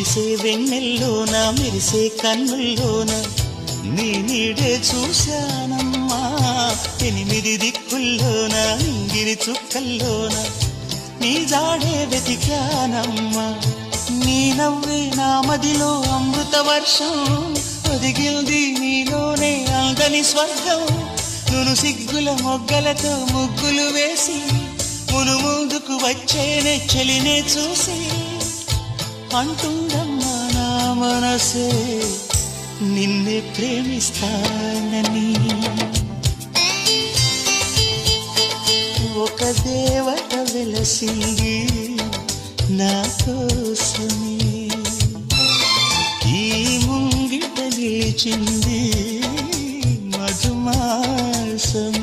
కురిసే వెన్నెల్లోన మెరిసే కన్నుల్లోన నీ నీడే చూశానమ్మా. 8 దిక్కుల్లోన నింగిరి చుక్కల్లోన నీ జాడే వెతికానమ్మా. నీ నవ్వే నా మదిలో అమృత వర్షం, ఒదిగింది నీలోనే అందని స్వర్గం. నును సిగ్గుల మొగ్గలతో ముగ్గులు వేసి మును ముందుకు వచ్చేనే చెలినే చూసి అంటుందమ్మా నా మనసే నిన్నే ప్రేమిస్తానని. ఒక దేవత వెలసింది నా కోసమే, ఈ ముంగిట నిలిచింది మధుమాసమే.